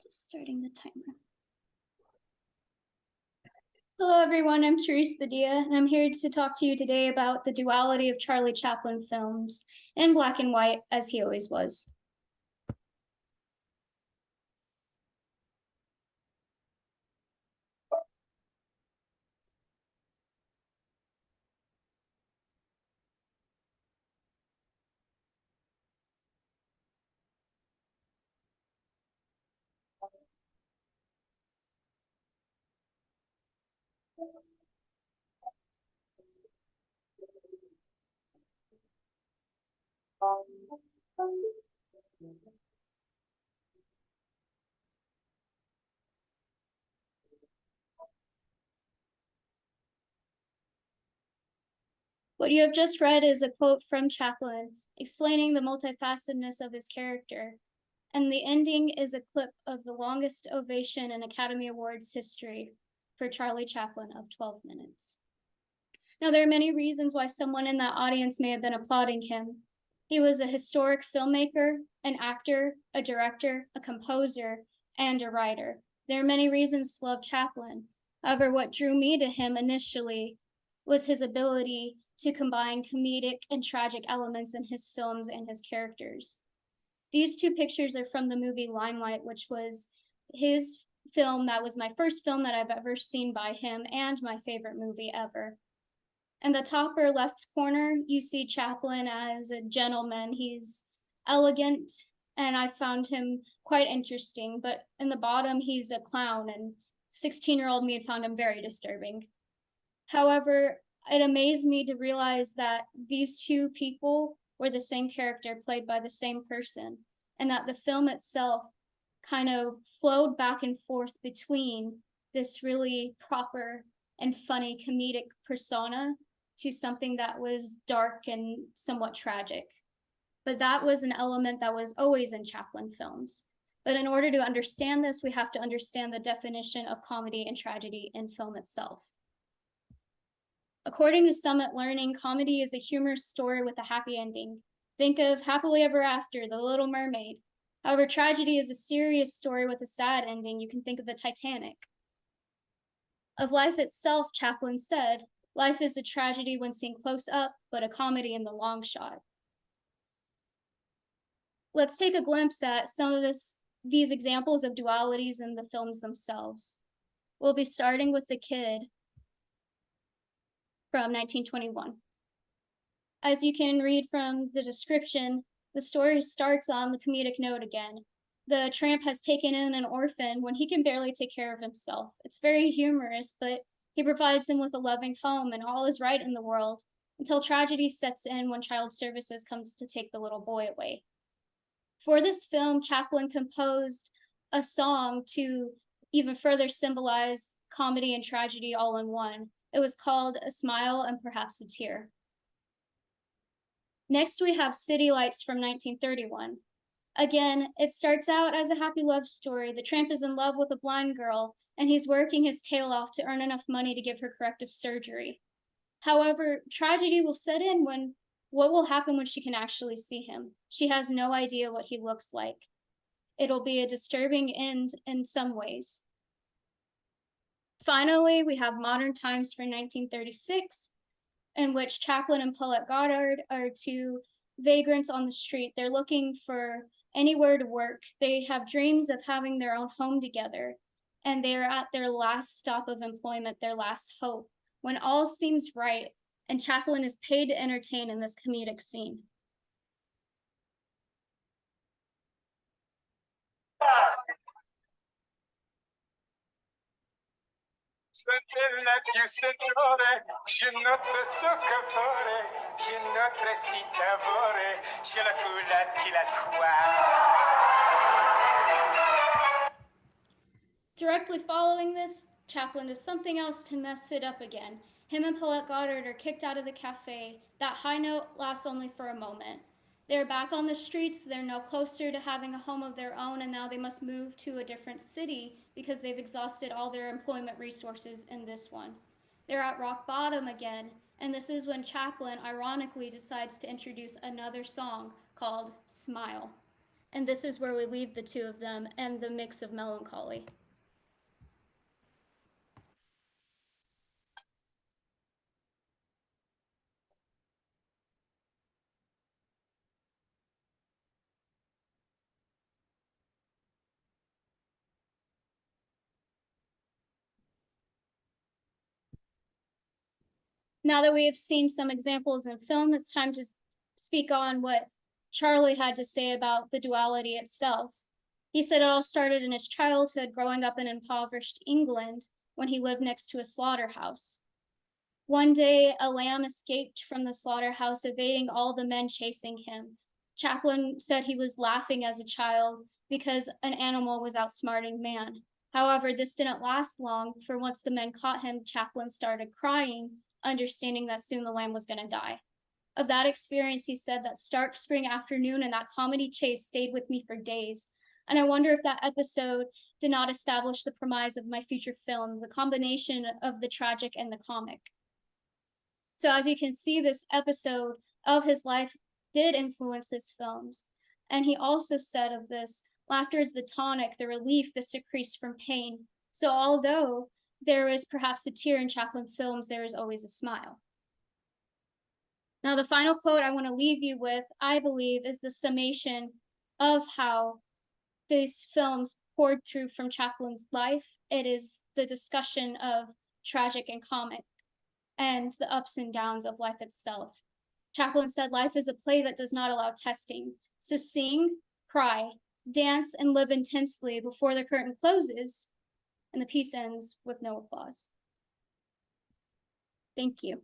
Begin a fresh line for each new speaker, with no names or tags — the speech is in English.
Just starting the timer. Hello, everyone. I'm Therese Badia, and I'm here to talk to you today about the duality of Charlie Chaplin films in black and white, as he always was. What you have just read is a quote from Chaplin explaining the multifacetedness of his character, and the ending is a clip of the longest ovation in Academy Awards history for Charlie Chaplin of 12 minutes. Now, there are many reasons why someone in that audience may have been applauding him. He was a historic filmmaker, an actor, a director, a composer, and a writer. There are many reasons to love Chaplin. However, what drew me to him initially was his ability to combine comedic and tragic elements in his films and his characters. These two pictures are from the movie Limelight, which was his film that was my first film that I've ever seen by him and my favorite movie ever. In the top or left corner, you see Chaplin as a gentleman. He's elegant, and I found him quite interesting. But in the bottom, he's a clown, and 16-year-old me had found him very disturbing. However, it amazed me to realize that these two people were the same character played by the same person, and that the film itself kind of flowed back and forth between this really proper and funny comedic persona to something that was dark and somewhat tragic. But that was an element that was always in Chaplin films. But in order to understand this, we have to understand the definition of comedy and tragedy in film itself. According to Summit Learning, comedy is a humorous story with a happy ending. Think of Happily Ever After, The Little Mermaid. However, tragedy is a serious story with a sad ending. You can think of the Titanic. Of life itself, Chaplin said, "Life is a tragedy when seen close up, but a comedy in the long shot." Let's take a glimpse at some of these examples of dualities in the films themselves. We'll be starting with The Kid from 1921. As you can read from the description, the story starts on the comedic note again. The tramp has taken in an orphan when he can barely take care of himself. It's very humorous, but he provides him with a loving home and all is right in the world until tragedy sets in when Child Services comes to take the little boy away. For this film, Chaplin composed a song to even further symbolize comedy and tragedy all in one. It was called A Smile and Perhaps a Tear. Next, we have City Lights from 1931. Again, it starts out as a happy love story. The tramp is in love with a blind girl, and he's working his tail off to earn enough money to give her corrective surgery. However, tragedy will set in when what will happen when she can actually see him? She has no idea what he looks like. It'll be a disturbing end in some ways. Finally, we have Modern Times for 1936, in which Chaplin and Paulette Goddard are two vagrants on the street. They're looking for anywhere to work. They have dreams of having their own home together, and they are at their last stop of employment, their last hope, when all seems right, and Chaplin is paid to entertain in this comedic scene. Directly following this, Chaplin does something else to mess it up again. Him and Paulette Goddard are kicked out of the cafe. That high note lasts only for a moment. They're back on the streets, they're no closer to having a home of their own, and now they must move to a different city because they've exhausted all their employment resources in this one. They're at rock bottom again, and this is when Chaplin ironically decides to introduce another song called Smile. And this is where we leave the two of them and the mix of melancholy. Now that we have seen some examples in film, it's time to speak on what Charlie had to say about the duality itself. He said it all started in his childhood growing up in impoverished England when he lived next to a slaughterhouse. One day, a lamb escaped from the slaughterhouse, evading all the men chasing him. Chaplin said he was laughing as a child because an animal was outsmarting man. However, this didn't last long, for once the men caught him, Chaplin started crying, understanding that soon the lamb was going to die. Of that experience, he said that stark spring afternoon and that comedy chase stayed with me for days. And I wonder if that episode did not establish the premise of my future film, the combination of the tragic and the comic. So as you can see, this episode of his life did influence his films. And he also said of this, laughter is the tonic, the relief, the secretes from pain. So although there is perhaps a tear in Chaplin films, there is always a smile. Now, the final quote I want to leave you with, I believe, is the summation of how these films poured through from Chaplin's life. It is the discussion of tragic and comic and the ups and downs of life itself. Chaplin said, "Life is a play that does not allow testing. So sing, cry, dance, and live intensely before the curtain closes and the piece ends with no applause." Thank you.